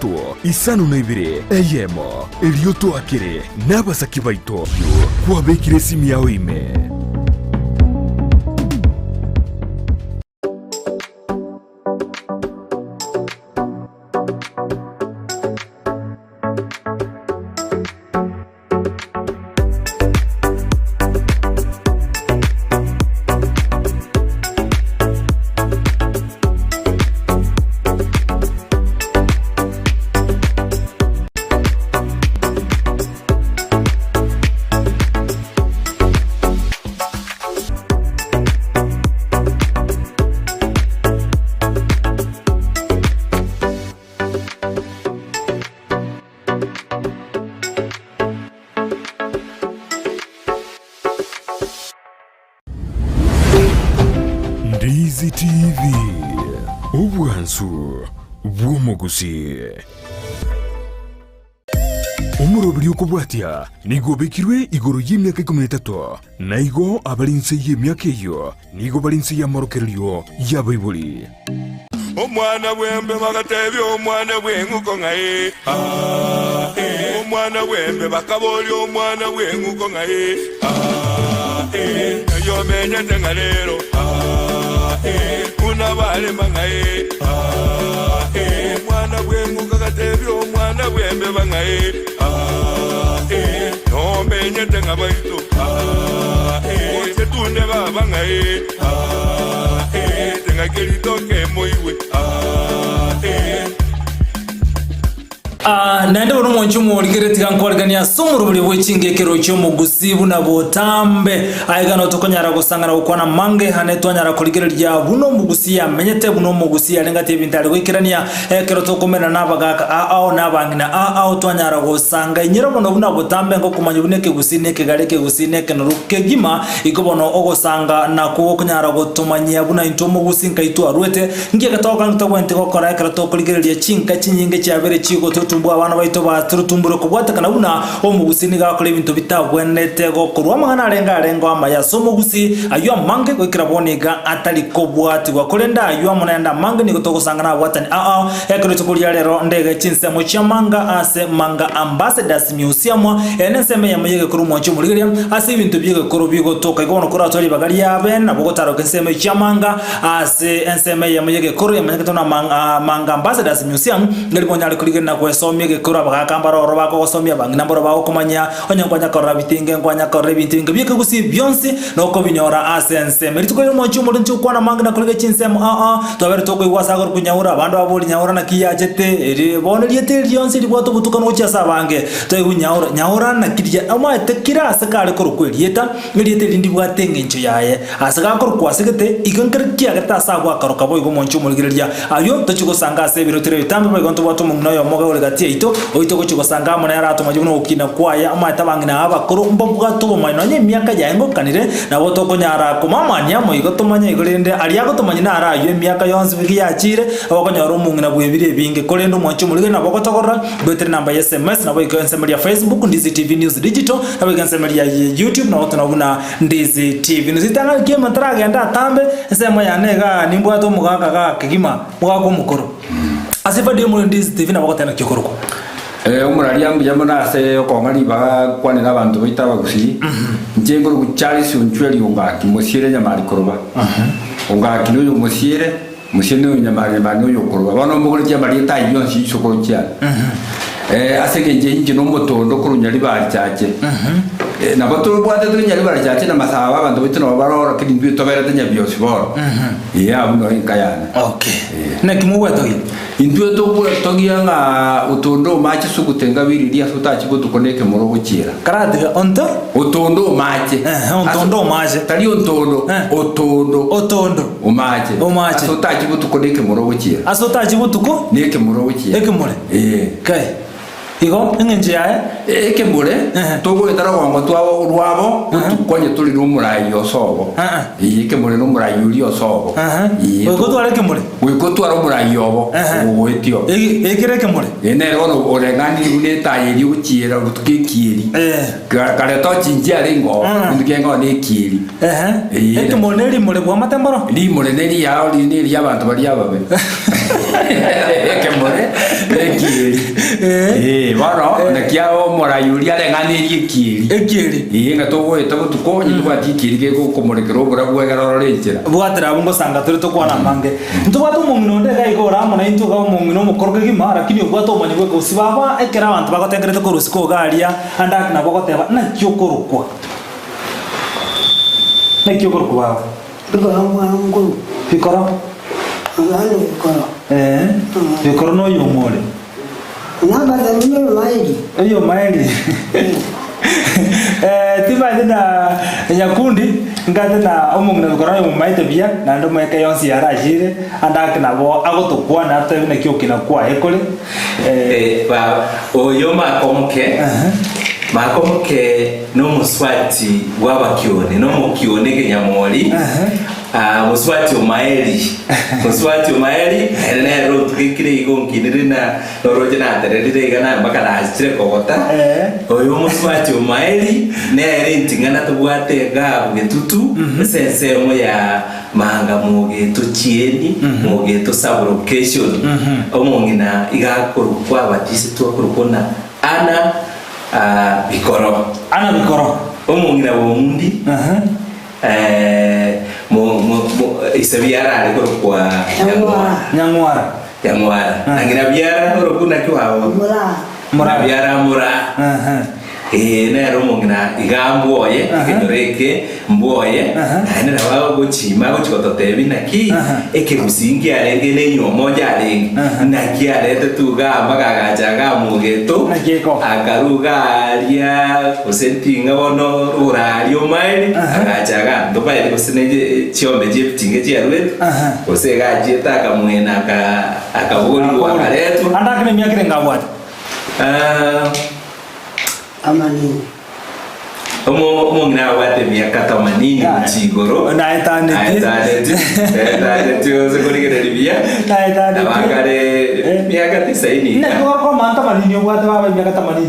3 isano na 2 eyemo elio twakire n'abasaki baito kwabekire simu yawe ime. Ndizi TV obwansu bw'omugusi omurobiri okubwatya nigobekirwe igoro y'emyaka 13 naigo abalinse y'emyaka eyo nigo balinse y'amarokereryo y'abaibuli omwana wembe bagatebya omwana bw'enguko ngaye omwana wembe bakabolya omwana bw'enguko ngaye eyo menyete nga leero unabale mangaye omwana bw'enguko gatebya omwana bwembe bangaye nomenyete nga baito ochetunde babangaye tengakelitoke moiwe nande bono mwanchu muligereti kankolgania somurubuli bwechingekero cyo mugusibu na botambe aigana tokonyara gusangana ukwana mange hane twanyara kuligererya buno mugusi amenyete buno mugusi alengati bintale wikirania ekero tokomena nabagaka ao nabangina ao twanyara gusanga nyiro bono buna botambe ngo kumanya buneke gusine kegareke gusine kenuruke gima ikobono ogosanga nako kunyara gotomanya buna into mugusi nkaitu arwete ngiye gatoka ntobwente gokora ekero tokuligererya chinka chinyinge cyabere chigo tumbwa abana baito baturutumburo kubwata kana buna omugusini gakora ibintu bitabwenete gokorwa amana arenga amaya so mugusi ayo mange kwikira boniga atari kobwati gwakorenda ayo amunenda mange ni gutogosanga na bwatani ekero tukulia rero ndege chinsemo chamanga ase manga ambassadors museum eneseme yamuyege kuri mwancho muligeria ase ibintu byege koro bigo toka igono kora tori bagari yabe nabo gotaro kenseme chamanga ase enseme yamuyege koro yamanyeka tona manga ambassadors museum ngalibonyale kuligena kwesomye gekura bakakambara oro bakosomya bangina mboro bakomanya onyankwanya korra bitinge nkwanya korre bitinge byeke gusi byonse noko binyora asense merituko yo mwancho mulincho kwana mangina kulige chinsemo tobere toko iwasa gor kunyaura abandu aboli nyaura na kiyajete eri boneliete lyonse libwato butukano ucyasa bange toy nyaura na kirya amate kira asakale korukwelieta ngeliete lindi bwatenge ncho yaye asaka kor kwasegete ikankarkiya gata sagwa karoka boy go mwancho muligerya ayo tochiko sanga se birotere bitambe boy gonto bwato mungnayo moga gati ito oito kuchiko sanga mona yarato majuno ukina kwaya amata bangina abakuru mbobwa tubo mayino nye myaka yango kanire na boto konyara kumamanya mo igotomanya igorende ali yagotomanya nara ayo myaka yonse bigi yachire abakonyara umungina bwebire binge kolendo mwancho mulige na bokotokora betre namba SMS na boyiko ensemble ya Facebook Ndizi TV News Digital na boyiko ensemble ya YouTube na boto nabuna Ndizi TV News itanga kema traga nda tambe nsemo ya nega nimbwa to mugaka ka kigima mugako mukoro asifa dio muri Ndizi TV na bokotana kikoruko umurari yambo nase okongari ba kwane nabantu bita bagusi njengo guchali unchweli ungaki musire nyamari koroba ungaki no musire musine nyamari bano yokoroba bano muguri cyamari tayi yonsi sokoro cyane asege nje no motondo kurunyari bacyake nabato bwate tunyari bacyake na masaba abantu bita no barora kidimbi tobera tanya byose boro ya buno inkayana okay nakimubwato indwe to togia nga utondo machi sukutenga biriria sutachi butukoneke muro gukira karade onto utondo machi ontondo machi tali ontondo otondo umachi sutachi butukoneke muro gukira asutachi butuko neke muro gukira ekemure kai igo ngenje yae ekemure togo etara wango twawo urwabo tukonye tuli numurayi osobo ekemure numurayi uri osobo igo tware ekemure wiko twara umurayi obo wetio ekire ekemure ene ono orengani uneta yeri ukiera utukekiri kare to chinjia ringo ndikengo ne kiri ekemure ri muri bwa matembaro ri muri ne ri yao ri ne ri abantu bari ababe Kemore ekiri bono nekiao morayuria renganirie ekiri ngatogoeta gutuko nyitubati kiri gegukomorekera obura bwegera rorenjera bwatera bungo sanga turi tukwana mange ntubata umungino ndega igora mona intuga umungino mukoroge gima lakini ubwata umanyi bwe kusibaba ekera abantu bagotengerete ko rusiko garia andak na bagoteba na cyokorukwa na cyokorukwa baba Ngo bikora ngalo bikora bikora no yomore namba za mimi maidi iyo maili tiba na nyakundi ngate na umungina bikora yo maite bia na ndo meke yonsi yarajire andak na bo agotukwa na ate ne kyokina kwa ekole ba oyo makomoke no muswati wabakione no mukione kenyamoli muswati umaeli ene ro tukikire igonkinire na noroje na tererire igana bakala asire kogota oyo muswati umaeli ne ere ntingana tubwate ga bugetutu sense mo ya manga muge tuchieni muge to sublocation omongina igakorukwa batisi twakorukona ana bikoro omungina bomundi isabiara aliko kwa nyangwara angina biara orokuna kiwao mura nero mungina igamboye ikinyoreke mboye ene nabago guchima guchikototebi naki ekirusingi arenge ne nyomoja arenge naki arete tugamba gagajaga mugeto akaruga aria kusentinga bono rurario maili agajaga ndoba iri kuseneje chiombe jepitinge chiarwet kusega jetaka mwena akaboli wakaretu andakine myakire ngabwata amanini omongina wate miaka 80 mchigoro na eternity sekurigere libia na eternity abakare miaka 90 ne ko manta manini obwate baba miaka 80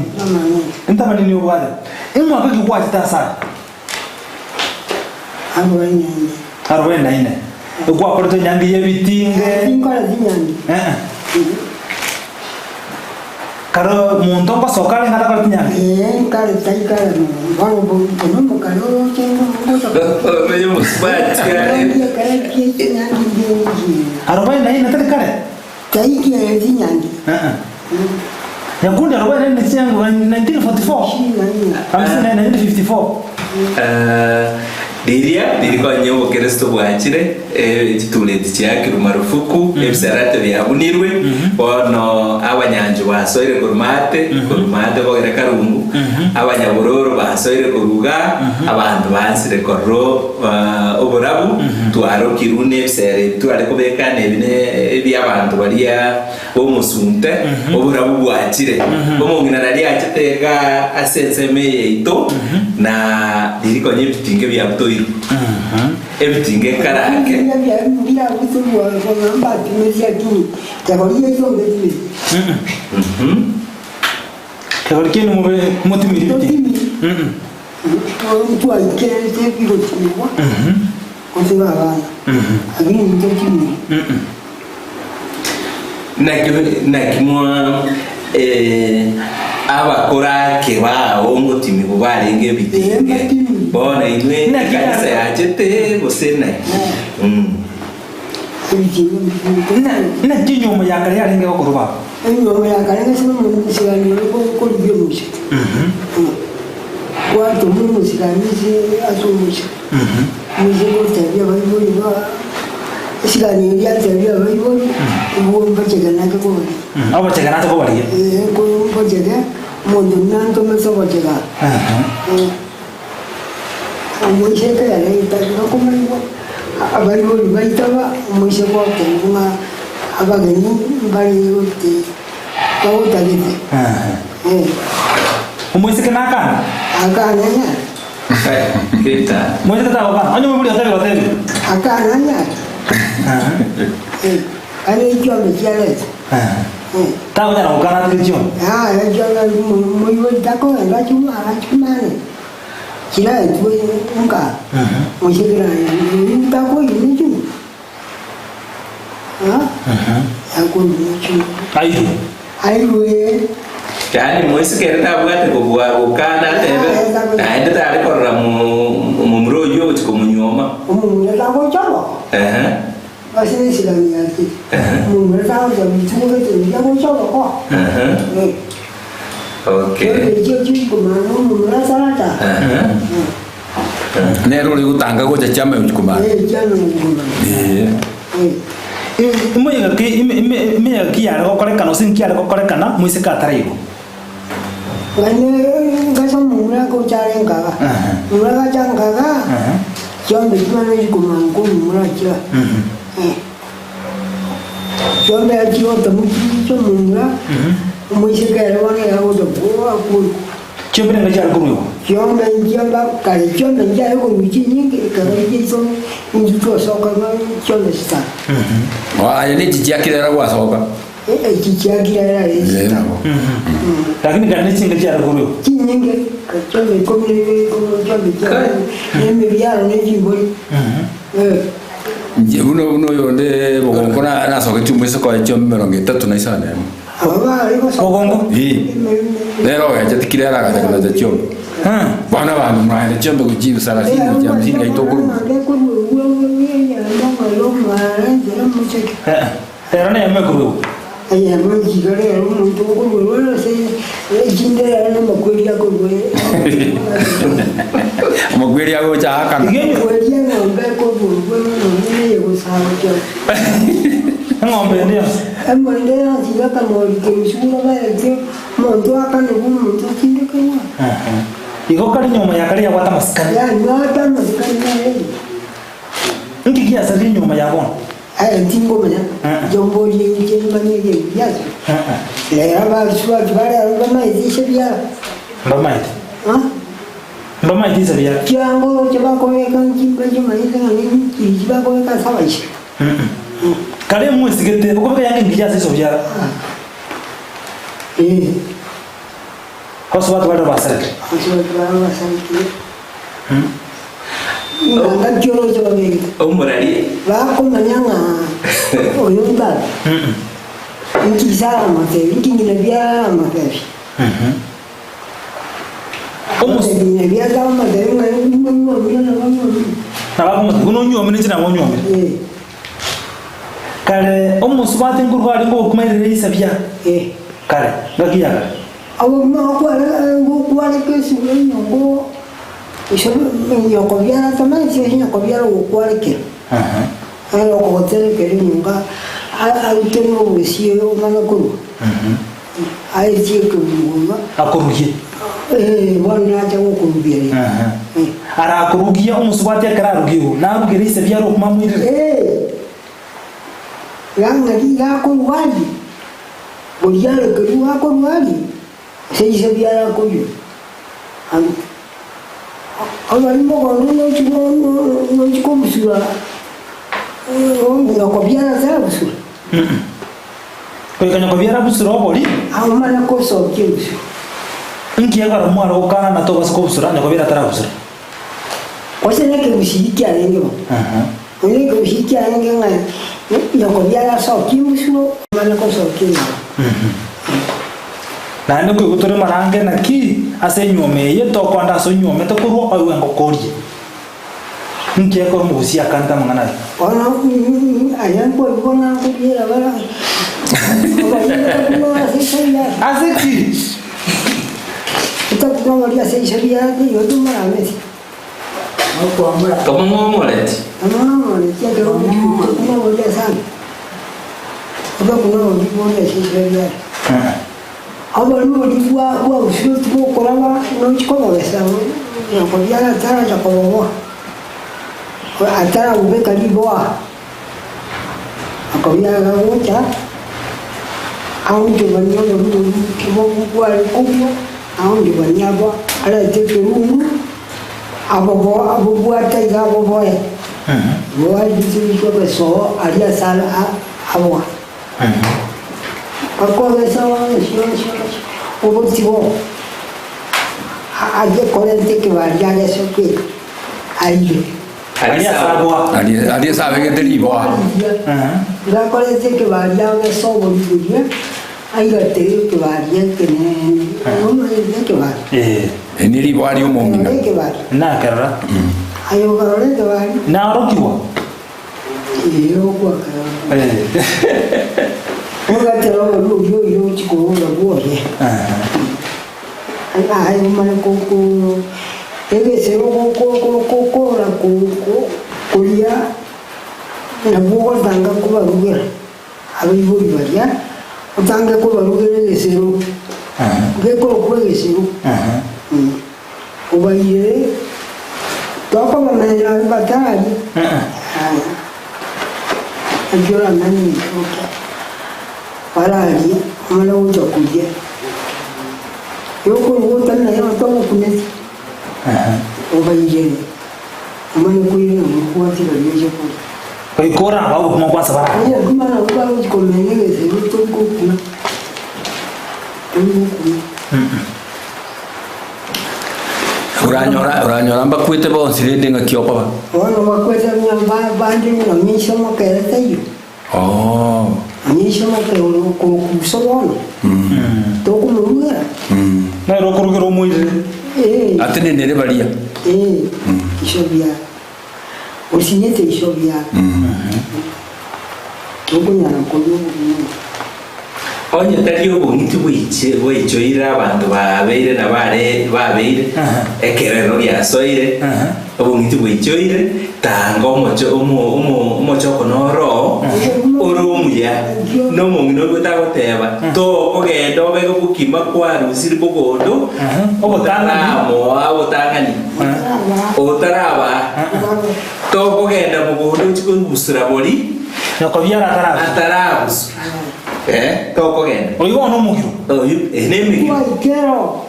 nta manini obwate imo akaki kwati tasa 44 kwa porto nyangi yebitinge inkora zinyangi karo mundo pasokale ngata kwa nyangi kare taikara no bono karo chengo oyo musbati kare kiesi nyangi 44 nataka kare taiki zinyangi Nyakundi 44 ni changu 1944 1954 Diriko nyobo Kristo bwachire kituleti cyake rumarufuku ebisarate byabunirwe bono abanyanjo basoire kurumate bogera karungu abanyaburoro basoire kuruga abantu bansire korro oburabu twaro kirune ebisere twari kubeka nebine ebyabantu bariya bomusunte oburabu bwachire bomongina nari akitega asenseme yeito na diriko nyebitinge byabto everything karake bila kusumbua kwa mbati mezia kini takolie hizo mbele takolie no motimiri mtu aikete kilo tiwa kusema bana agini mtotimi nakimwa abakora kebao mutimi bubarenge bitinge bona iwe kanisa yachete bosena na tinyo ya kare arenge okuruba enyo ya kare ngasema musigani ko libyomushe watu musigani azumushe muzigo tabia bayiboli ba sigani ya tabia bayiboli uwo mbachegana ko abo chegana to bari ko mbachega mondo nanto mesobachega Moishe ka yale itaga kumaliwa abari bo baitaba Moishe ko tenga abagani bari yote ko tagite Moishe kana akana nya kita Moishe ta ba anyo muri hotel akana nya ale ikiwa mekiale ta unya ukana tilio ya jona moyo tako ngachumane kila itu unga mshikira tako yinju Airu. Airu yani mwisi kereta bwate kubwa ukana tebe taende tare korra mumro yo chiko munyoma mumureta ko chalo basi silani ati mumureta ko mitugo te ko chalo ko okay yo chiko mano mumureta salata nero li utanga ko chama uchikumana Imwe ki ya ko korekana sin ki ya ko korekana mwisi ka taraigo Wani kasa mumura ko chare ngaga. Mumura ka changaga. Chombe chimano chikumangu mumura chira. Chombe achiwa tamuchi cho mumura. Mwisi kere wane ya udo buwa kuru. Chombe nga chare kuru yo? Chombe njamba kare chombe njaya ko michi nyingi kare jiso njiko soka na chombe sta. Yani chichiakira wa soka. Chichiakira isi. Lakini gani chinga chare kuru yo? Nyingi chombe komile chombe chare. Neme biaro ne jimbori. Uno yonde bokona na soka tumwese ko chombe ronge tatu na isane. Bogongo? Lero ya tikira ra ga na chombe. Bana bana mwana chombe kujibu sala sini ya mzinga itokuru. Era ne mekuru. Aya maji gare muntu ko wala sei jinde ana makweli yako wewe makweli yako cha haka ngeni kweli na ngombe ko wewe ni yego sawa cha ngombe ndio amende na jiga kama ukimshukuru bale ndio muntu akane muntu kinde kwa iko kali nyuma ya kali ya wata maskani ya ngata maskani na yeye ngikia sasa nyuma ya bona tingo mana jombo ni je manye je yazo le aba suwa kibale aba mai disebia mbamai mbamai disebia kiango chaba ko kan kimba je mai kan ni kiba ko ka sawaishi kale mwezi gete ko yange ngiya sasa bya Koso watu bado basariki. Nggak jolo coba begitu. Umurari. Lah aku nanya oyuntar. Inki salah mate, inki nilabia mate. Kamu nilabia salah mate, nggak na bako gunonyo mene china ngonyo mene. Kale omusubate ngurwari ngo kumaire isabya. Kale ngakiya. Awu ma ko ala ngo kwale kesu ngo Isso eu comia também se a gente comia o qualquer. Era o hotel que ele nunca a tenho o se eu não curu. Aí tinha que nunca a curugi. Vale nada o curugi. Ara curugi é musubate kara rugiu. Na rugiri se via ro mamu ire. Yang lagi ga kurugi. Boleh le kurugi. Se via la kurugi. Agora não te como sua não copiar até a sua porque não copiar a sua boli a uma na coisa o que isso que agora mora o cara na todas como sua não copiar até a sua você nem que o que é ninguém nem que o que é ninguém não copiar só o que isso mas na coisa o que na ndo ko gutore marange na ki ase nyome ye to kwanda so nyome to kuru ayu ngokori nke ko musi akanta mangana ona ayan ko bona ko yera bara ase ki ito ko mo dia se sabia de yo tu mara mesi ko amara como ngomoleti ya de ko mo dia san ko ko mo dia se sabia Agora não digo o senhor tu colava não te conversa não podia atrás já colocou atrás o beco ali boa a comida na outra aonde vai não que vou guardar como aonde vai nem boa ela tem que a vovó até já vovó é boa diz que a pessoa ali a sala a boa a conversão o motivo a de corrente que vai já é só que aí Ali sabe que te libo. La colete que varía de sobo y hay gatero que varía que no hay que varía. Ni libo ari un momento. Que varía. Na kerra. Hay un carole que varía. Na rokiwa. Y yo kwa un gatero yo chico la buoye. Hay un manaco ebe se ko la ko ya na bugo tanga ko barugira abi buri baria tanga ko barugira le sero ge ko le sero o baie to ko ma na batali ajora nani oka para ali mala uja kuje yo ko tan na yo to ko kunesi o baie mano kuira no kuati la yeje ko Koi kora ba mo kwa sabara. Ay, kuma na uka ko menege se to ko kuna. Uranyora mbakwite bonsi rende ngakiopa ba. Ono bakwete nya bandi na misho mo kere tayo. Oh. Misho mo kere ko kusono. To ko muya. Na ro korugero muire. Atene nere baria. Ishobia. Usinyete ishobia. To ko nya ko yo. Onye tario bongiti bwichoira abantu babeire na babeire ekerero lya soire obongiti bwichoire tanga omochoko noro orumuya nomongino gutagoteba to kogenda obego bukima kwarusiri bogondo obotangani otaraba to kogenda bogondo chikugusira bori Nokobyara atarabusu toko genda oigo no mugiro enemi Kero.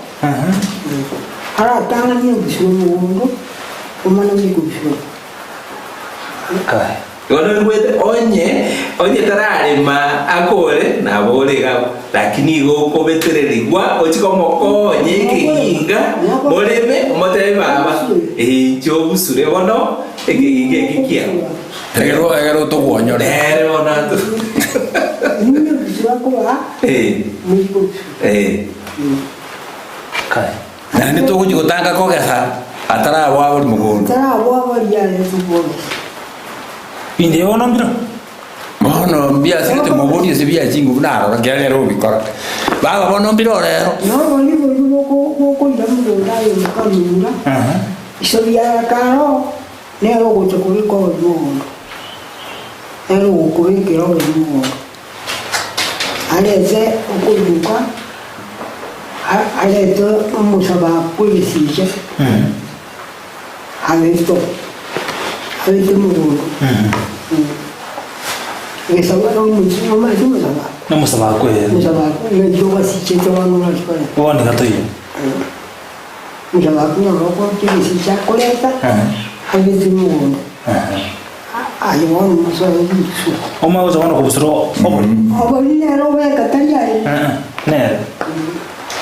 Ara tanga ni kusuno mundo. Omana ni kusuno. kai gono ngwete onye tarare ma akore na bole ga lakini go ko betererigwa ochikomo konye kihinga boleme motebe baba cho busure bono ekikia Egero to guanyore. ere bona to Ni kusuno ko ba? Ni kusuno. kai Na ni to gutanga kogesa atara wa buri mugondo. Tara wa ya ni tubo. pinde ono mbiro Mono mbia sirite mubodi sibia jingu naro ngere ro bikora. Baba bono mbiro rero. No, ni ko ndamu da yo kamura. Ishobia karo. Nero go chokuri ko yo. Nero go ko kero yo. Aleze okuduka. Aleto musaba polisi. Aleto mundo. Esa wa no mundo ma ju musaba. no musaba ko Musaba le jo wasi cheto wa no la escuela. woni gatoye Musaba ko no ko polisi ya koleta. Aleto mundo. Ayo wa no so su. oma uza wana kubusuro obo Obo ni ero we katanya. ne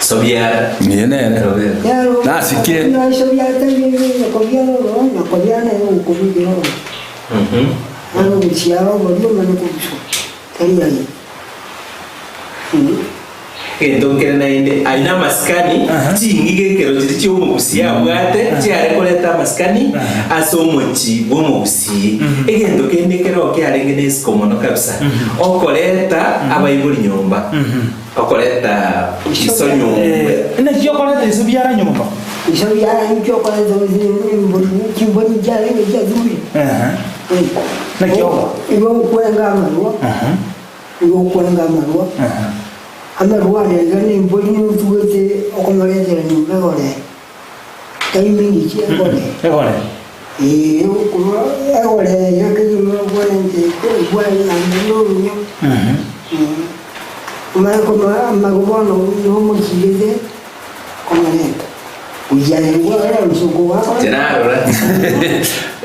sobiara Ni nene. Yaro. Na sikie. No eso ya te vi ko viano no ko viano ko viano. Ano uchiaro bodio mano ko biso. Tari ai. kendo kerena inde aina maskani chingi kero chiti umugusia bwate cyare koleta maskani asomochi umugusi egendo kende kero kyarenge neskomono kabisa okoleta abayibuli nyomba okoleta isonyombe ne yokoleta isubyara nyumba Iso ya ncho ko zo ni chimboni jale ni jazuri. na kioba Iwo kwenga marua. Iwo kwenga marua. Amarua ne gani mboni ni tuwete okomolete ni mbegole. Kai mingi chi egole. egole Kuma egole yakiri mo kwente ko igwa na ndoro nyo. Kuma magobono no mo chilete komaleta. Ujaengwa era msuko wako. Jenaro la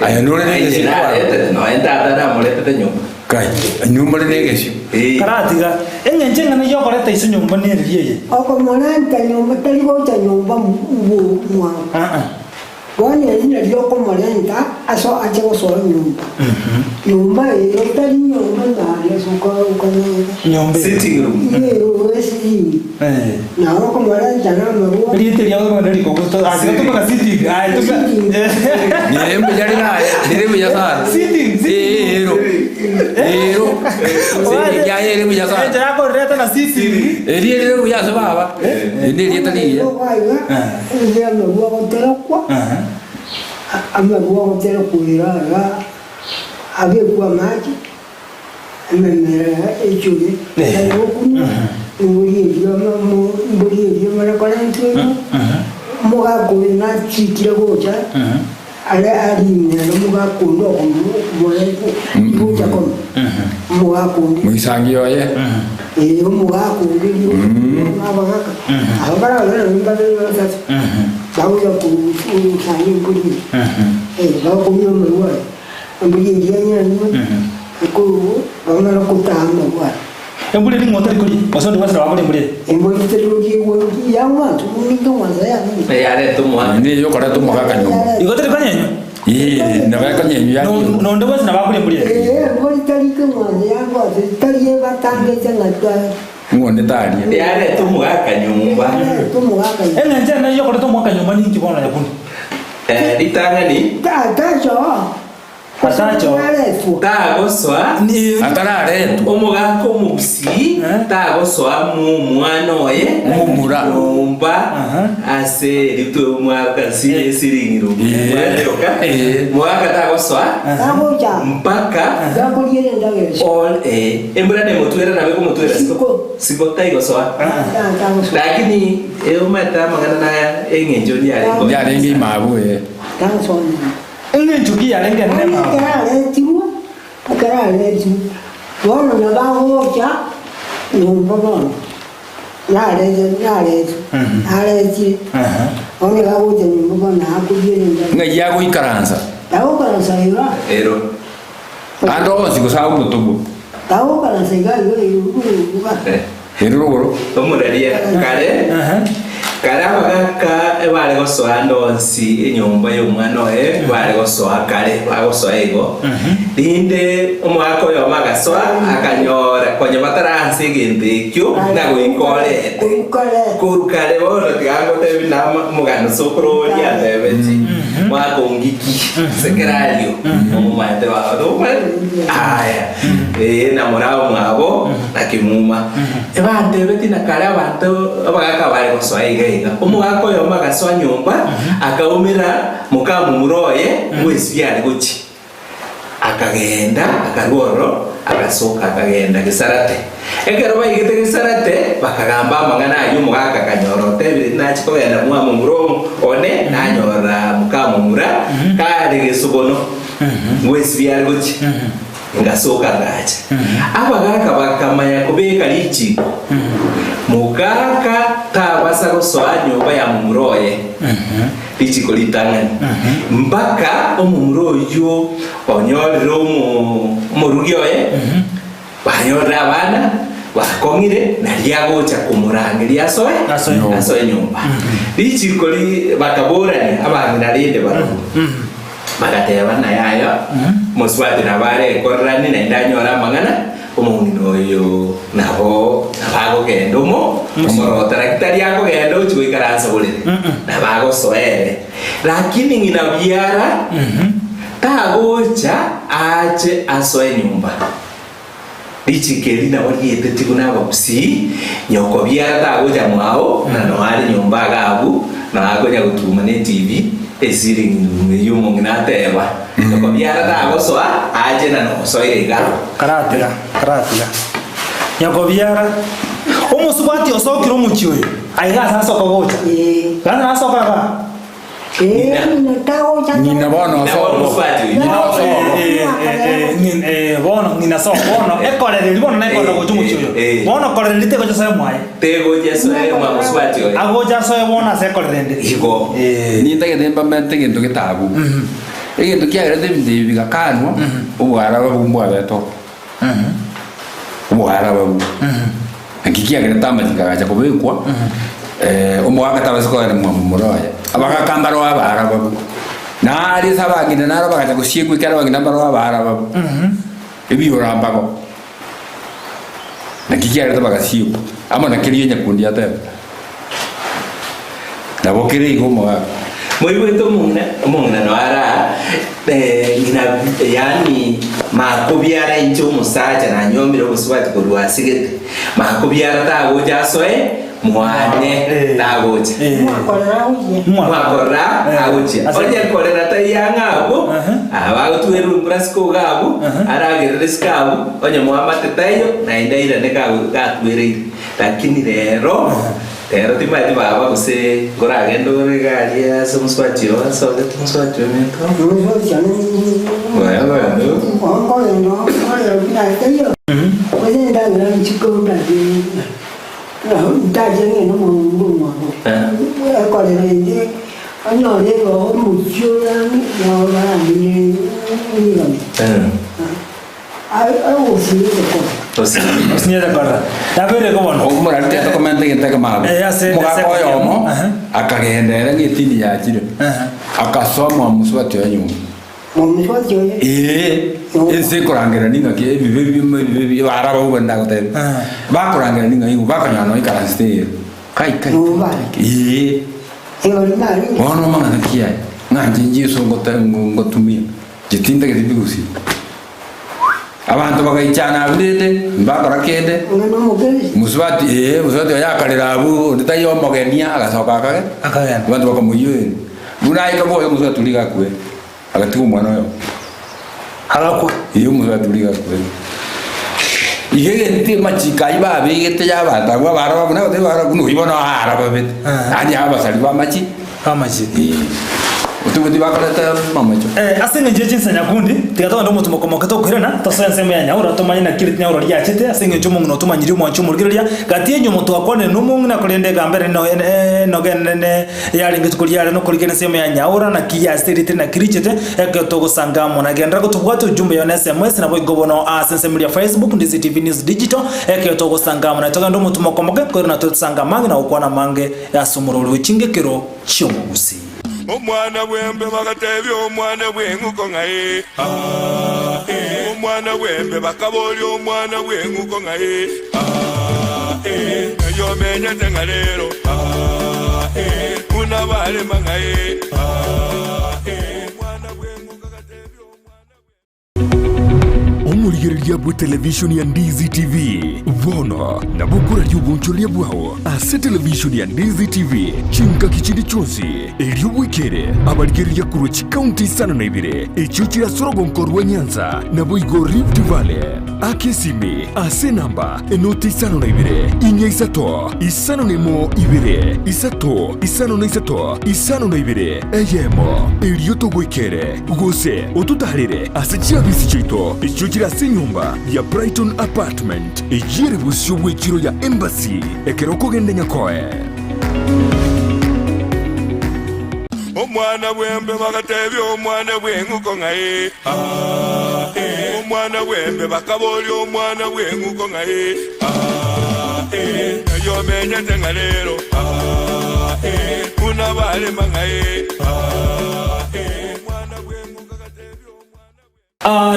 Aya nore nege si. no enta dara moleta nyomba Kai. Nyumba nege si. karatiga enyenje ngana yokoleta isu nyumba ne riye Oko monanta nyumba taligo ta nyumba mwa. Bwana lina lioko malenta aso aje gosoa nyumba. Nyumba iyo tari nyumba na soka ukana. Nyombe. Sitting room. Iyo esi. Na roko malenta na maruwa. Rite ya ngo ndari ko to asika to ka sitting. Ai to. Nirembe jari na, nirembe ya sa. Sitting. Ero. Se ya nirembe ya sa. Ya ko reta na sitting. Nirembe ya sa baba. Nirembe tali ya. Iyo maruwa ko tero kwa. Amaruwa ko tero kuira abe kwa maji. Amemera echuri. Ndio kuna. Mburi mara kalento. Muga kuina chikira gocha. Ale ari ne muga kundo mole gocha kom. Muga kundi. Muisangio ye. Muga kundi. Abaga. Abara le mbale le. Bawo ya ku sani mburi. Bawo ko yo mwa. Mburi dia nyani. Ko bangala ko tama kwa. Embule ni ngotari kuri. Wasondi wasira wakole mbule. Embule terugi wongi yama tumingo mazaya ni. Yare tumwa. Ni yo kora tumwa ka nyumba. Igotari kanyenyo. Na ba ka nyenyu ya. No ndo wasina wakole mbule. Mbule tari ko mazaya kwa tari ye batange tanga. Ngonde tari. Yare tumwa ka nyumba. Tumwa ka. Nje na yo kora tumwa ka nyumba ni kibona ya kundi. Litanga ni. Tacho. Atacho. Tagoswa. Ni Atarare. Omugako musi. Tagoswa mu mwana oye. Mumura. Nyumba. Ase lito mwaka siringiro. Mwaka. Mwaka tagoswa. Tagocha. Mpaka. Gakuliere ndage. All embra ne motwera na beko motwera siko taigoswa. Lakini umata magana na engenjo ni ari. Ya rengi mabu e. Tacho. Ile chuki ya lenge nema. Karale tu. Bueno, na bagocha. Nyumba bana. Nare. Oni bagocha nyumba bana akuliere ndage. Ngai ya go ikaranza. Tawo kana saiba. Ero. Ando siko sabu mutubu. Tawo kana saiga yo Heruro. Tomureria kare. Karabagaka ebale gosoa ndonsi enyumba y'omwana oye bale gosoa kare bagosoa ego dinde omwaka oyo magasoa akanyora konye bataransi egente kyo nago inkole kurukare bono tigango tebi na mugano sokroli atebeti mwaka ongiki sekerario omumate wado aya na morao mwabo nakimuma ebantebeti na kare abantu abagaka bale gosoa ego omugako yo magasoa nyumba akaumira mukamuroye mwezi byari guki akagenda akarworo agasoka akagenda gisarate ekero bayigete gisarate bakagamba amangana ayo mugaka kanyorote biri nakikogenda mwamu muromo one nanyora mukamumura kare gisubono mwezi byari guki ngasoka gacha abagaka bakamanya kubeka lichi mugaka tabasa gosoa nyumba ya mumuroye lichi kolitangani mpaka omumuroyo onyorero murugioye banyorera abana bakongire naliagocha kumurangiria asoe nyumba lichi koli bakaborani abantu narinde baro bagateba na yayo muswati na bare korrani na indanyora mangana omungino yo nabo nabago gendomo omoro taraktari yako gendo chwikaransa bole nabago soere lakini ngina biara tagocha ache asoe nyumba lichikeli na waliete tikuna babusi nyoko biara tagocha mwao na no ari nyumba gabu na agonya gutuma ne TV esiring yumo nginateba ko biara tagosoa aje na no soire garo karatira nyako biara omusubati osokira omuchi oyo aiga sasa kogocha kana asoka ba Nina bono so. Bono nina so bono ekorere bono na ekorere gochu muchi oyo bono korere te gocha sa mwai tego jeso mwa musubati oyo agocha so bono se korere ndi igo Ni ndagethemba mente gintu gitabu egintu kiagirete biga kanwa ubwara babumbwa beto ubwara babu ngikiagireta amatigaga kubikwa umwaka tabasiko ari mu muroya abakakambaro abara babu na ari saba ngina na roba kaja kusiku ikara ngina barwa bara ba ebi ora mpako na kikiara to bagasiu ama na kiriyo nyakundi ata na bokere iko mo Moiwe to mungna no ara ngina yani makobiara incho musacha na nyomiro buswati ko lwasigete makobiara ta goja soe mwane ta goja mwakora agoja oje korera ta yanga abo aba tueru brasko gabo ara gerres gabo onye muhamate tayo na indaira ne ga tuere lakini rero tiba baba kuse gora gendo regalia somos patio so que somos patio mento bueno Osinya de acordo. Na vere como no. Como era te comenta que te kama. Muga koyo mo. Akagendera ngitini ya jire. Akasoma muswati yanyu. Muswati yo. Ese kurangera ninga ke bibi araba ubanda kote. Ba kurangera ninga yu ba kanya no ikaraste. Kai. Ono manga kia. Nganje so ngotumia. Jitinda ke bigusi. Abantu bagayichana abudete mbakora kende muswati yakarira abu nditayo mogenia agasoka akagenda abantu bakamuywe bunayi kaboyo muswati liga kwe agatigo mwana yo halako iyo muswati liga kwe igente machika iba bigete yabata gwa baraba buna bate bara kuno ibona araba bet ani abasali ba machi utubuti bakaleta mamacho asenge jeje nsanya kundi tigatoka ndo mutumo komoka to kwirana to sense me nyaura to manyina kirit nyaura lya chete asenge njumo ngno to manyiri mwanchu murgiria gati enyo mutu akone no mungna kulende gambere no genene yali ngitukulia no kuligene sema ya nyaura na kiya stirite na kirichete to gusanga mona gendra ko tubwate ujumbe yone SMS na boy gobono sense media Facebook ndizi TV News Digital to gusanga mona toka ndo mutumo komoka kwirana to sanga mange na ukwana mange ya sumurulu wicingekero cyomugusi omwana bwembe bagatebya omwana bwenguko ngaye omwana bwembe bakaboli omwana bwenguko ngaye yo menyete ngalero unabale mangaye omwana bwenguko gatebya omurigereria bwa televishoni ya Ndizi TV vono na bukura ry'ubuncholia bwao ase televishoni ya Ndizi TV chinka kichindi chonsi elio wikere abarigereria kurochi county sana na ibire echuchira sorogonkorwa Nyanza na boigo Rift Valley akesimi ase namba enoti sana na ibire inya isato isano nemo ibire isato isano na isato isano na ibire eyemo elio togwikere gose otutarire ase chiabisi chito echuchira nyumba ya Brighton Apartment ejire busyo bwekiro ya Embassy ekeroko gende nyakoe omwana bwembe bagatebya omwana bwenguko ngaye omwana bwembe bakaboli omwana bwenguko ngaye yo menyete ngalero unabale mangaye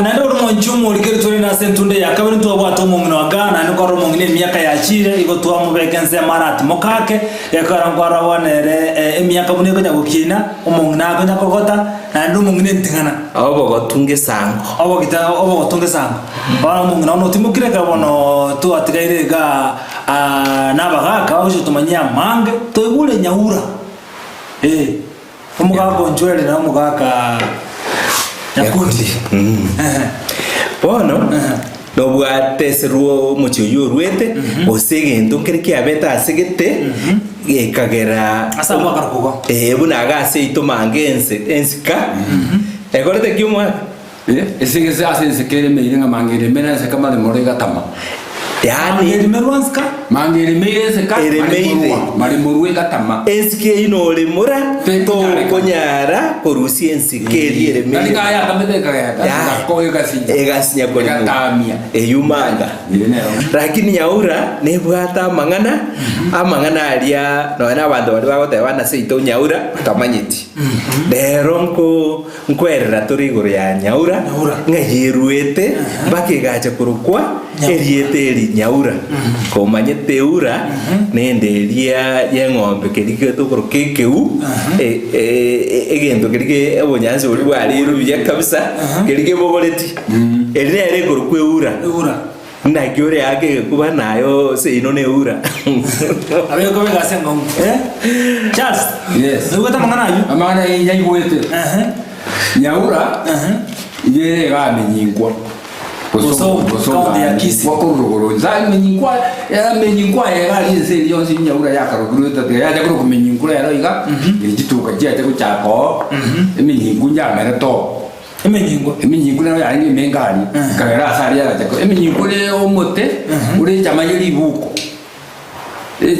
na ndo rumo nchumu ligere tuli na sentunde ya kabiri tuwa watu mungino wagana niko rumo ngine miaka ya chire iko tuwa mubekense marat mokake ya karangwara wanere miaka mune kwenye kukina umungina kwenye kokota na ndo mungine ntingana abo gotunge sango abo gotunge sango wana mungina ono timukire kabono tuwa tigaire ga nabagaka wakusho tumanyia mange toibule nyaura umugaka njwele na umugaka yakundi bono dobwate seruo mucho yorwete osegento kereke abeta asegete kagera asa mwakaruko buna gase itomangense ensika egorete kyumwa esege se asense kere me irenga mangere mena se kama de morega tama yani Limerwanska mangere meze ka Eremeire. mari murwe gatama ensike ino rimura to konyara korusi ensike nali Eremeire kaya kamete kaya Ya. ko egasinya egasinya kwa gatamia eyumanga lakini nyaura nebwata amang'ana aria noena abandu bari bagoteba na seito nyaura kamanyeti rero nkwerera turi iguru ya nyaura ng'eyiruete bakigacha kurukwa eriete eri nyaura komanyete eura nende eria y'eng'ombe kerige tokoro kekeu egento kerige ebonyansi buri bwariru biya kabisa kerige bogoreti eri nere iguru kwa eura ndaki ore yake kuba nayo seino ne eura abeko begase ngongo Charles Yes. Nugata mangana ayu amana yaiwete nyaura yere gamenyingwa Kaunti ya Kisii. wakorogoro zamenyingwa yaramenyingwa yari seri yonsi nyaura yakarogurute yaje kuro kumenyingura yaroiga igituka cyaje kuchako eminyingunya mereto eminyingu nayo yari mengari kagera sari yaje ko eminyingu le omote uri chamaye libuko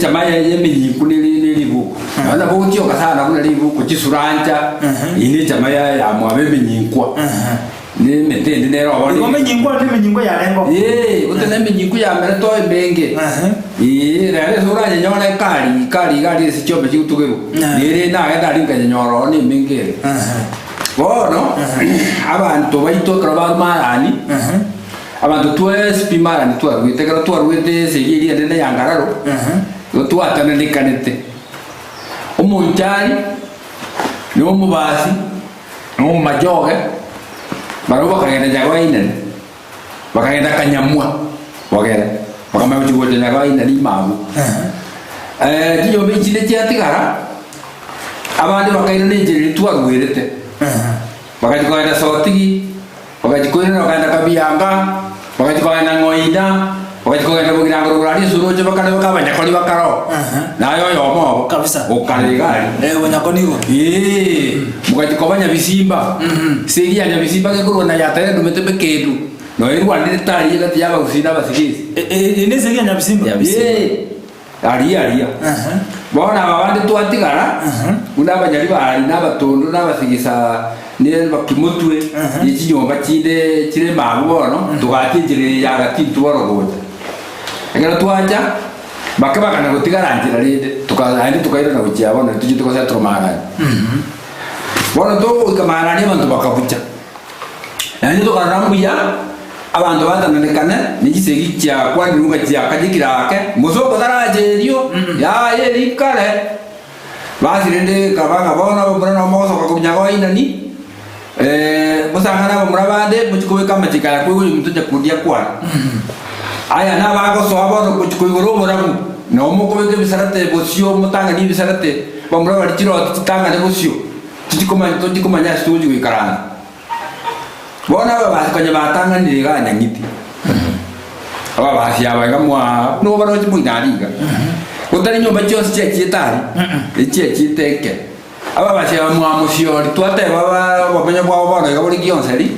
chamaye eminyingu le libuko ana bo tio kasana kuna libuko chisuranja ine chamaye ya mwabe eminyingwa ni metende nero wali Limenyingwa ya lengo utene eminyingu ya mereto embenge rere suranya nyone kari si chobe chikutugeru nere na genda ringa nyoro ni mengere bono abantu baitokera barumarani abantu twese pimarani twarwitekera twarwite segiri ndene yangararo twatana nikanete omunjari ni omubasi no majoge baroba kagenda jagwaina bakagenda kanyamwa bagera bakamaya chigote jagwaina ni mabu kiyo bichine cyatigara abandi bakaina ninjiri twarwirete bakajikoenda sotigi bakajikoenda bakanda kabiyanga bakajikoenda ngoida bakajikoenda bugiranga rurari suroje bakana bakabanya koli bakaro nayo yomo Kabisa. okalegari wanyakonigo mukajikobanya bisimba segia nya bisimba ke kurona yatare dumete bekedu no irwa nditari gati yaba usina basigisi ine segia nyabisimba aria bona abandi twatigara unabanyari bari n'abatondo n'abasigisa ne bakimutwe ikinyomba kire mabu bono tugatinjire yagati tuborogota engera twaja bakabakana gutigarangira rinde tukaira na kucyabona tujye tukoza turumana bono to ikamana ni abantu bakabuca nani tukarambuya abantu batananekana nigisegi kya kwanirunga kya kajikirake musoko tarajerio ya yeri kare basirende kabanga bona bomurana moso kakunyaga inani musangana bomurabande mukikowe kamachikala kwe mutuje kudia kwa aya nabako so abono kuchikoigoro muramu no mukowe bisarate bosio mutanga ni bisarate bomuraba chiro titanga ne bosio tikomanya studio ikarana bona baba kanya batanga ndiga nyangiti aba basi aba gamwa no baro chimuinariga utari nyomba cyose cyekitari cyekiteke aba basi amwa musio twate baba bamenya bwa bona gaburi gyonseri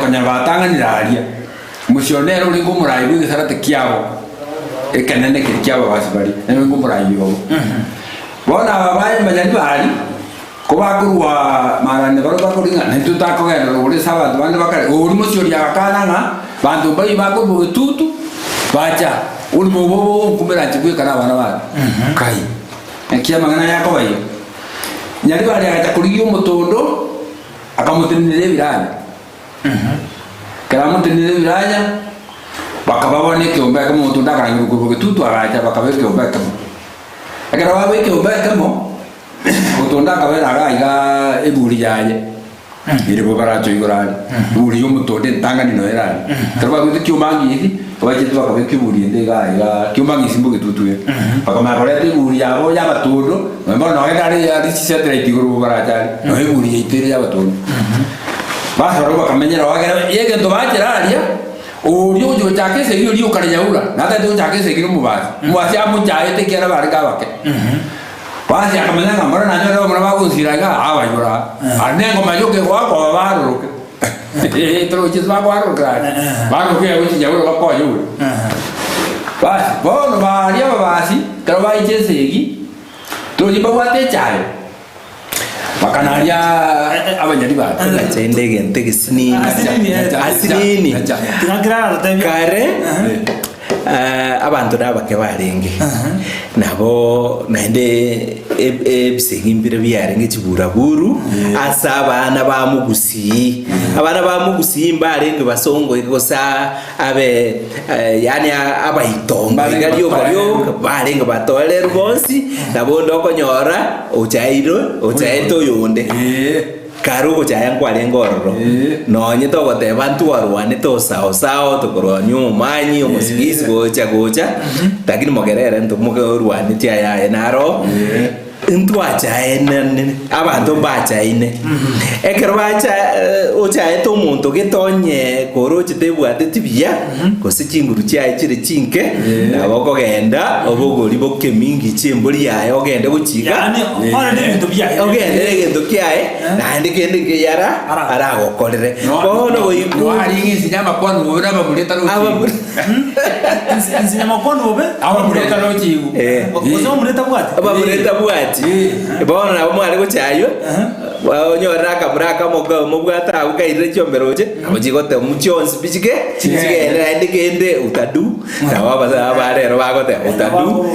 kanya batanga ndiraria musionero uri ngumurayi bigisarate kyabo ekanene kyabo basi bari eno ngumurayi bibo bona baba banyani bari kubakurwa marane baro bakuringa ntu takogenda uri sabantu bandi bakare uri musio ya kananga bantu bari bakubu tutu bacha uri mubo kumera chikwe kana bana bana kai ekia mangana yako bayo nyari bari akakuriyo mutondo akamutinire biranya karamutinire biranya bakababone kyomba kamuntu ndakaranga kuko tutu araja bakabeke kyomba kamo akara babeke kyomba kamo utonda kabera gaiga eburi yaje iri bobaracho igorani buri yo mutonde tanga ni noerani karba kuti kyumangi iki baje bakabe kiburi ende gaiga kyumangi simbuke tutuye bakama korete buri yabo yabatondo mbona no endari ya disisetra itigoro bobaracha no eburi yitere yabatondo basaro bakamenyera wagera yege ndo bajeraria uriyo jo chakese iyo liyo karyaura nata jo chakese kiro mubasi mubasi amujaye tekera barika bake basi akamenya ngamara nanyo muraba kuziraga abayura anengo mayoke wako babaruke Troje bagwaro gra. Bago ke uchi nyawuro bakoyo. Basi, bono baria babasi, karo baije segi. Troje bagwate chale. Bakanaria abanyari ba. Gachende gente gisinini. Asinini. Kare. Abantu nabake barenge nabo naende ebisegi mbire byarenge kiburaburu asa abana ba mugusi mbarenge basongo igosa abe yani abayitonga gariyo barenge batolera bonsi nabo ndokonyora ochaito yonde karugo chaya nkwale ngororo nonye togote bantu warwane to sao tokoronyo manyi omusigisi gocha takini mogerere nto mugerwane chaya enaro ntu achaene abantu bachaine ekero bacha ochae to muntu gitonye koroche tebwate tibia kose chinguru chai chire chinke nabo kogenda obogori bokemingi chimburi yae ogende guchiga yani ora ne bintu bya ogende gendo kiae na ndikende ngiyara ara gokorere bono goiku ari ngisi nyama kwanu bobera bamuleta ro nsinyama kwanu bobe abamuleta ro chigu ozo muleta bwati bono nabo mwari guchayo wanyora kamuraka mubwata ukaire chomberoje abujigote muchonsi bichike ndikende utadu na abarero bagote utadu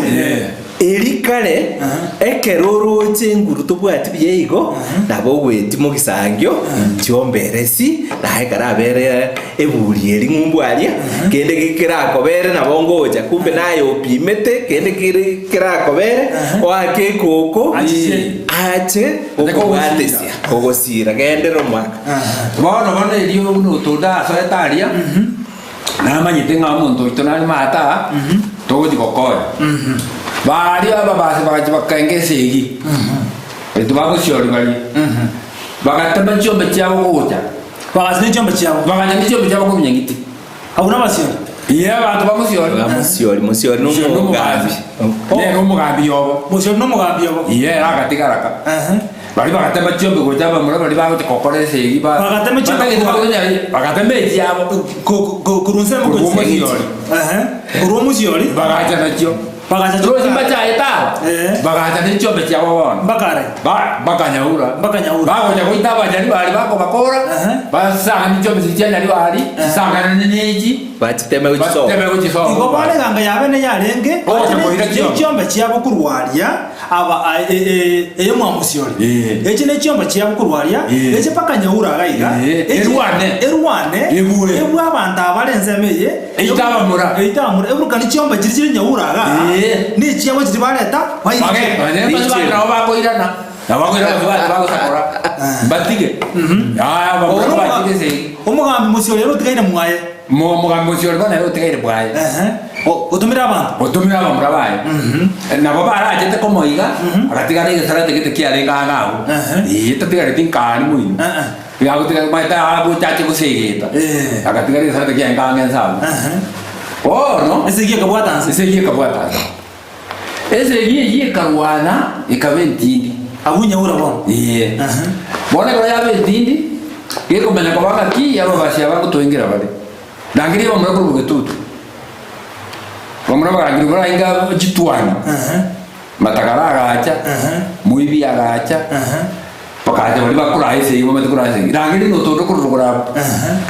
erikare ekeroro chenguru tubwati byeigo nabo gweti mugisangyo chiomberesi na ekara bere eburi eri ngumbwaria kende kirakobere nabo ngoja kumbe nayo pimete kende kirakobere wake koko ache okwatesia kogosira kende roma bono erio uno toda solitaria na manyite ngamuntu itonani mata togo dikokoya bari ababase bakenge segi etu bamusiori bari bagatema chombe cyabo gocha bagazine chombe cyabo kubyengiti abuna basiyo iya abantu bamusiori n'umugambi yobo musiori n'umugambi yobo iya agatigaraka bari bagatema chombe gocha bamura bari bagote kokore segi bagatema cyabo kurunse mu musiori musiori bagacha nacho bagacha trozi mbachaeta bagacha n'ichombe cyabo bona bakare bakanyaura bagonya goita bajari bari bako bakora basanga n'ichombe cyanyari bari sanga n'neji batiteme uchiso ngo bale ganga yabene yarenge n'ichombe cyabo kurwaria aba eyemwa musiori eje n'ichombe cyabo kurwaria eje pakanyaura gaiga erwane ebu abantu abarenzemeye eitabamura eburuka n'ichombe kirikiri nyauraga ni chiabo chiri bareta nabo bakoirana bagosakora batige umugambi musiori rero tigaire mwaye umugambi musiori bana rero tigaire bwaye utumira abantu murabaye nabo baragete ko moiga agatigara igisarate gite kiarenga ngabo tatigara tinkani muino yagotiga maita abo chache gusegeta agatigara igisarate kiarenga ngensabu no esegie kabwatanza esegie karwana ikaventindi abunya ura bon bona ko yaventindi yeko mena ko bakaki yabo bashya bakutoingira bari nangiri bamura ko bugetutu bamura barangira barangira gitwani matakara agacha muibi agacha pakaje bari bakura ese yimo matakura ese nangiri no todo kurugura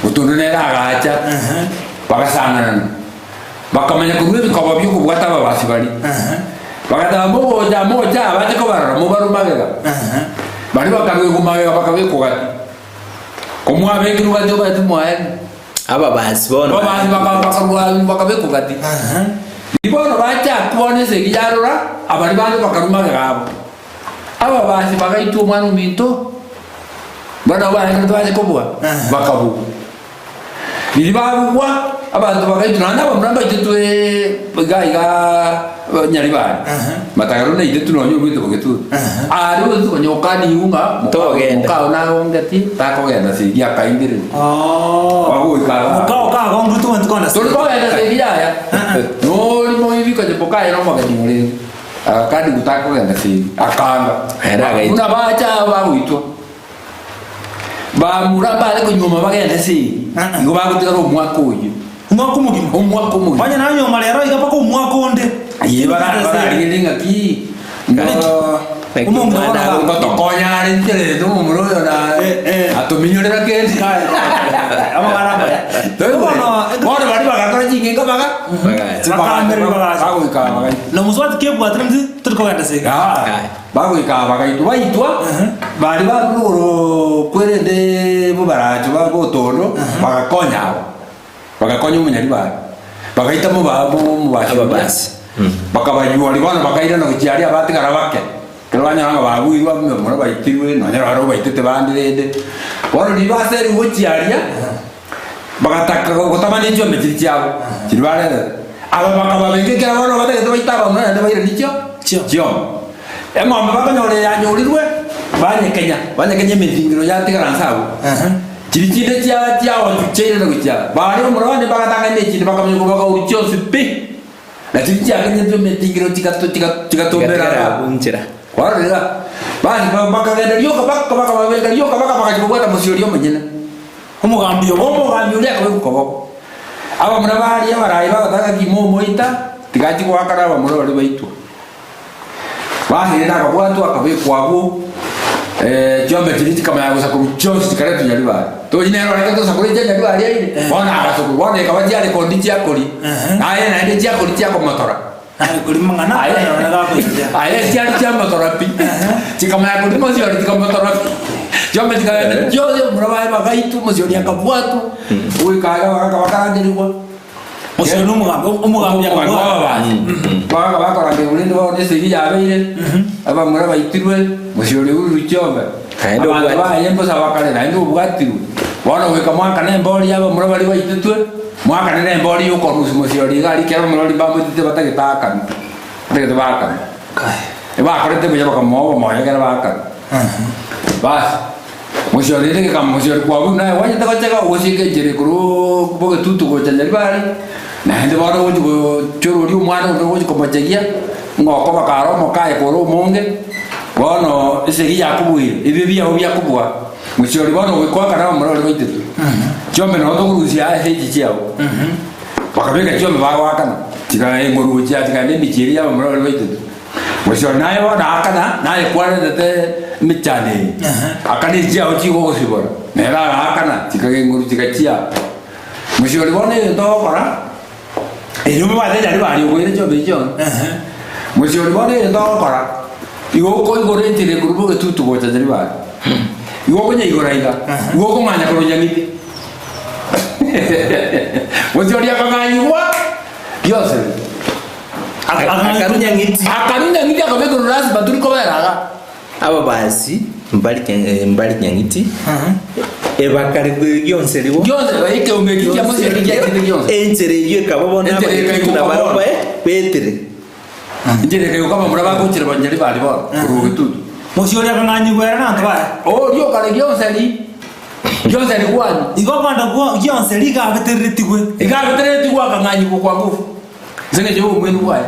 utondo nera agacha bakasangana bakamenya kumwe bikaba byuko bwata babasi bari bakata moja abate ko barara mu barumagera bari bakagwe kumagera bakabye kugati komwa begiru gajo bati mwaye aba basi bono bakabye kugati ibono bacha kubone se giyarura abari bandi bakarumagera aba basi bagaitu mwana minto bana bana ndo kubwa bakabu Nilibagwa abantu bagaitu nanda bamramba itutwe gaiga nyaribari matagaruna itetu nonyo gwito bogetu ari wetu konyokani yunga togenda kaona ongati takogenda sigia kaindire wago ikala ka gongu tu ntukona tuli kogenda sigia ya no limo hivi kwa jepoka ino magani muri kadi gutakogenda sigia akanga era gaito una bacha bagwito ba muraba ariko nyuma bagenda si ngo bagutigara umwaka uyu umwaka umugima banya nanyoma rero igapaka umwaka onde ye bararinga ki umuntu ngo tokonya ari ndere do mumuro na atuminyorera kendi amagara bora bari bagakora kinga baga baga no muswati kebwa trimzi turiko ganda sega bago ikaba baitwa bari baguro kwerende bubaracho bago tono bagakonya umunyari bari bagaita mu babo mu basi bakabayuwa libana bakaira no cyari abatigara bake kelwanya nga babuyirwa mu bayitirwe no nyara baro bayitete bandirende waro libaseri wucyaria bagataka gotamani cyo metiri cyabo kirware aba bakababengekera bano batagete bayitaba mu nande bayira nicyo cyo engombe bakanyore yanyorirwe banyekenya mizingiro yatigara nsabu kirikinde cyawo cyere no gutya bari mu rwanda bagatanga n'ikindi bakamenya kubaga ucyose pe na kirikanye byo mizingiro kigatombera bunjira warira bani bakagenda ryo bakababega ryo bakakibwata musiyori yo manyina umugambi uri akabukoboko aba murabari abarayi bagatanga kimomo ita tigaji kwakara aba murabari baitwa bahirira akabwatu akabekwabo jombe kiriti kama yagusa ku cyose kikare tunyari bari to nyine rero reka dosakore cyanyari bari yine bona agasoko bona ikabaji ari kondi cyakori naye naye cyakori cyako motora kuri mangana aye cyari cyamatora pi kikama yakori mo cyari kikama motora jombe kikare jose murabaye bagaitu mo cyari akabwatu uyi kaga bakarandirwa musoro umugambi baga bakora ngurinde bone sigi yabeire aba murabayitirwe musoro urucyombe abantu baye mboza bakare nandi ubwatiru bona weka mwaka nembori aba murabari bayitutwe mwaka nembori yuko musoro gari kero murabari bambo tite batagitaka bagete baka bakorete bya bakamobo moya gara baka bas musoro rege kama musoro kwa buna wanya takacheka usike jere kuru boge tutu go cyanyari bari nande baro uji go choro ri umwana ndo uji komajegia ngoko bakaro mokaye koro monge bono isegi yakubuye ibi bya ubya kubwa mushori bono we kwa kana murore baitetu chombe no tokurusia heji chiao bakabeka chombe bagwakana tika ngoro uji tika nembi chiri ya murore baitetu mushori naye bona akana naye kware dete michane akani chiao chigo sibora nera akana tika ngoro tika chia mushori bone ndo bara iyo mabade yari bari ubwire cyo bejo mushori bone ndo bara iyo ko igore ntire kurubuga tutugo cyari bari iyo ko nyigoraiga iyo ko manya ko nyamiti mushori akanganywa yose akarunya ngiti akabego rasi baturi ko baraga aba basi mbali nyangiti ebakare gyonse libo gyonse baike umekija mushori gyonse ensere yye kababona na baraba petre njere kayo kama muraba kuchira banyari bali bo kuruwe tutu mushori akanganyigwera nantu ba ryo kare gyonse li kwani igobanda go gyonse ligabeteretigwe akanganyigwa kwa ngufu zenge je umwenu bwaye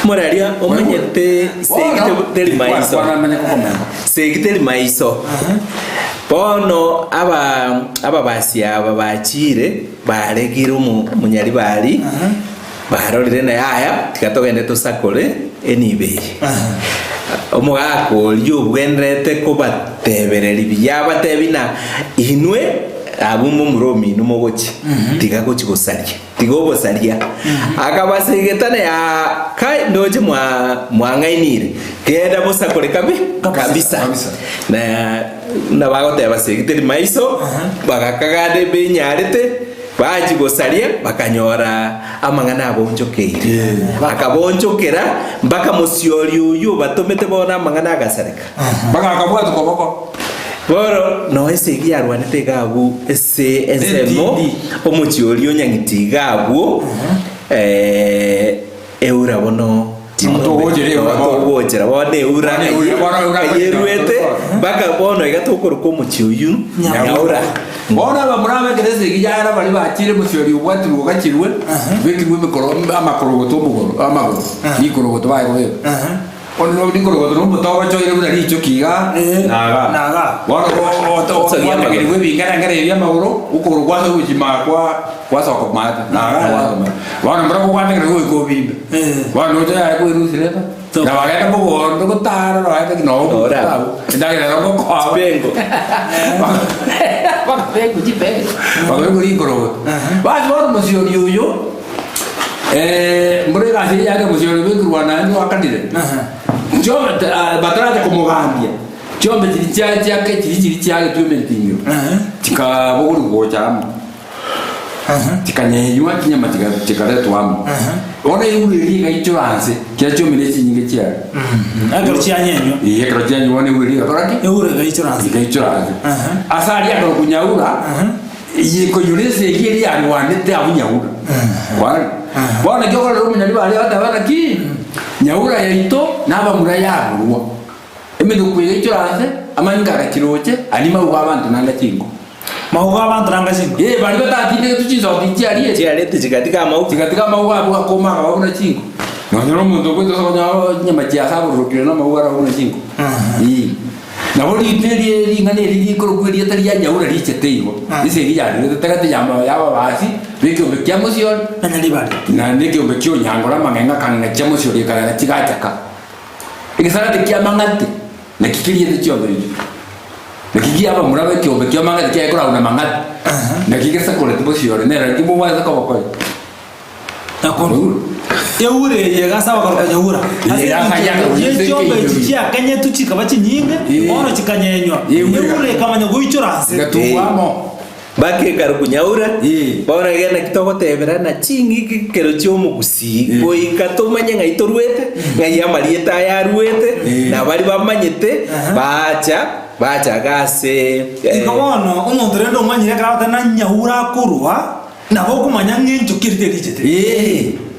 moraria omenyete segiteri maiso bono aba basi aba bachire baregire umunyari bari barorire na yaya tikatogende tusakore enibe omugako lyubwenrete ko batebereri byabatebina inwe abumo muromi numugoki tigagoki gosaria tigobosaria akabasegetana ya kai ndoje mwangainire kenda busakore kabisa na bagote basegiteri maiso bagakagade benyarete baji gosaria bakanyora amangana abonjokeire bakabonjokera mbaka musiori uyu batomete bona amangana agasarika bakakabwa tukoboko boro no ese gyarwanete gabu ese ensemo omuchiori onyangiti gabu eura bono togojera bone eura yeruete baka bono igatokoro ko muchiuyu nyaura bona bamurame kereze gijara bali bakire muchiori ubwati bugakirwe bekirwe mikoro amakorogoto mugoro amagoro nikorogoto bayo ono ndingoro no mutogo choire buna richo kiga naga wano to ngiri gwe bingara ngare bya maguru ukuru kwa so kujima kwa soko mata naga wano mbra kwa ngare gwe ko bimbe wano to ya ko irusireta na bagenda bogo ndo tara no ata no ndagira no ko bengo bengo jibe bagoro ngoro wano musio yuyo mbure kasi yake musio bengo wana ni wakandire Chombe bataraje kumugambia. Chombe chiri chake tumentinyo. Tika boguru gocha. Tikanyeywa kinyama tikaretwa amu. Ona yuri gaichuranse kya chombe leci nyinge kya. Agaro cyanyenyo. Iye karo cyanyenyo wane yuri gatoraki. Yuri gaichuranse. Asali yako kunyaura. Iye ko yurese kiri ari wanete abunyaura. Bwana kyokora rumenya bali batabana ki. Nyaura yaito naba murayagurwa emendo kwecho ase amangara kiroche anima ugabantu nanga chingo mauga abantu nanga chingo bali batatinde tuchizo tichiari tichikatika mau abo akoma abona chingo no mundo kwito sonya nyama chia sabu rokiro na mau abona chingo na boli teri ringane rigi korokweria tari ya nyaura richeteiro ise ri ya tegate yamba yaba basi bikyo bekyamo sio na nikyo bekyo nyangora mangenga kanga chamo sio rikara chigachaka ikisara tekia mangate na kikirie tekyo beri na kikia aba murabe kyo bekyo mangate kya ikora una mangate na kikesa kole tibo sio ne ra tibo waza kwa kwa na kono eure yegasa bakaruka nyaura yechombe chiya kanye tuchika bachinyinge ono chikanyenywa eure kamanya goichoranse gatuwamo bake karuku nyaura bora gena kitoko tebera na chingi kero chomo gusi koi katomanya ngaitorwete ngai amarieta ya ruete na bari bamanyete bacha gase ikawono umuntu rendo manyire karata na nyaura kurwa na bokumanya ngincho kirite rijete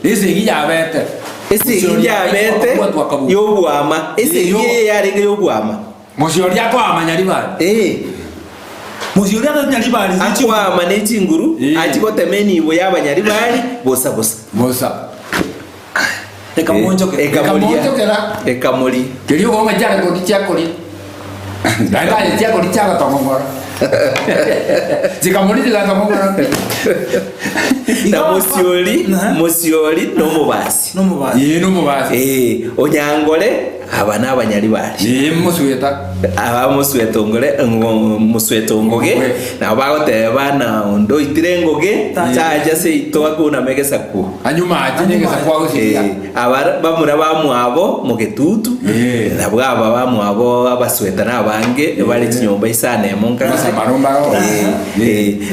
ese giyabete yogwama ese yarege yogwama musyoria kwa amanyari bari musyoria nyari bari akwama n'ekinguru akikotemeni ibo y'abanyari bari bosa ekamuli kiri ugonga jara ko dichakori ndanga dichakori chaka tomongora zikamuli zikamongora na musioli no mubasi onyangole aba n'abanyari bari muswetongole na bagoteba na ndo itirengoge chaja se itwakuna megesa ku anyuma atinegesa kwa gusiya aba bamura bamwabo mugetutu na bwaba bamwabo abasweta nabange bali kinyomba isana emonka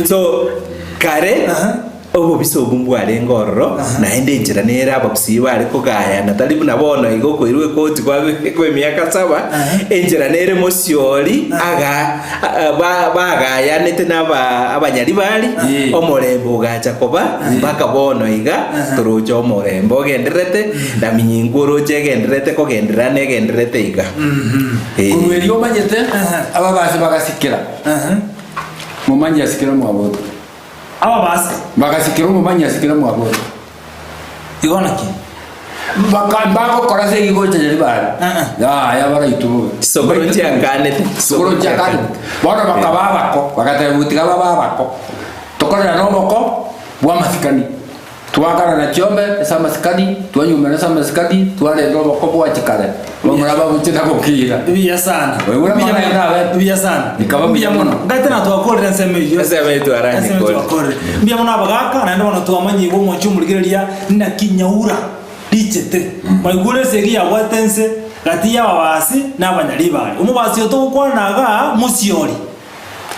so kare obo bisobu arenga ororo naende njira nera abakusiba ariko gaya natali nabona igoko irwe koti kwa miaka 7 enjira nere mosioli aga bagaya nete naba abanyari bali omorembo gacha koba bakabono iga turujo omorembo genderete na minyinguro genderete ko genderete iga kurweri omanyete aba base bagasikira mumanya sikira mwabo aba basi bagasikira mumanya sikira mwabo igonaki bako korase igocha nyaribari ya bara itu sogoro ntianganete bona bakababako bakatebutika babako tokora no boko bwa masikani tuakara na chombe esa masikani tuanyumera esa masikani tuale no boko bwa chikare bamuraba buchita kokira biya sana biya sana nikabambia mono ngatena twakorera nseme tu arani korera biya mono abagaka na ndo twamanyi bo mochumuligeria na kinyaura dichete maigure segi ya watense gati ya babasi n'abanyari bari umubasi otokwana musiori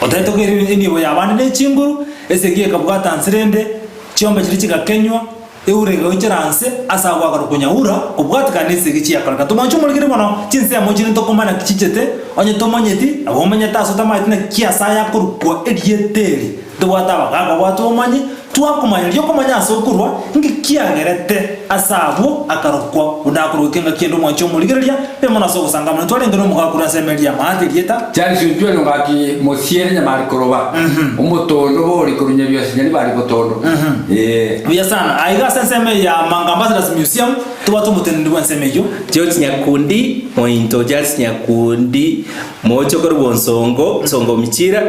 otaitokeri ndibo yabandi n'ekinguru esegi ekabwata nsirende chombe kiri kikakenywa eurega uchiranse asagwa karukunyaura kubwatika nesegi chiyakaraka tumanchumuligire mono chinse ya mojini tokomana kichichete onye tomanyeti abomanya taso tamaiti na kiasa ya kurukwa edieteri tubwata abagaka bwatu omanyi twakumanya ryo kumanya sokurwa ngikiagerete asabo akarokwa unakurukenga kendo mwancho muligereria pemona so kusanga mwana twale ngero mugakura semeria mahati lieta cyari sinjwe ngaki mosiere nyamari koroba umutondo bori kurunya byose bari botondo biya sana aiga senseme ya Manga Ambassadors Museum tuba tumutende bwansemeyo George Nyakundi mointo Charles Nyakundi mocho korubonsongo songo michira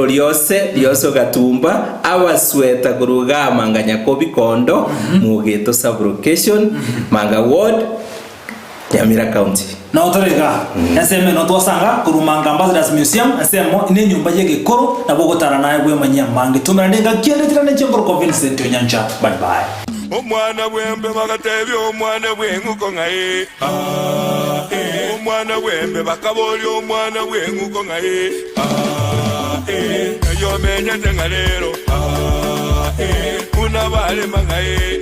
lyose gatumba abasweta kuruga Manga Nyakobi Kondo mugeto sublocation Manga Ward Nyamira County na otorega nseme no twasanga kuru Manga Ambassadors Museum nsemo ine nyumba yege koro na bogotara naye bwe manya mange tumira ndenga kiende tirane chengoro Vincent Onyancha bye bye omwana bwembe bagatebya omwana bwenguko ngaye omwana bwembe bakaboli omwana bwenguko ngaye eyo menyete ngalero unabale mangaye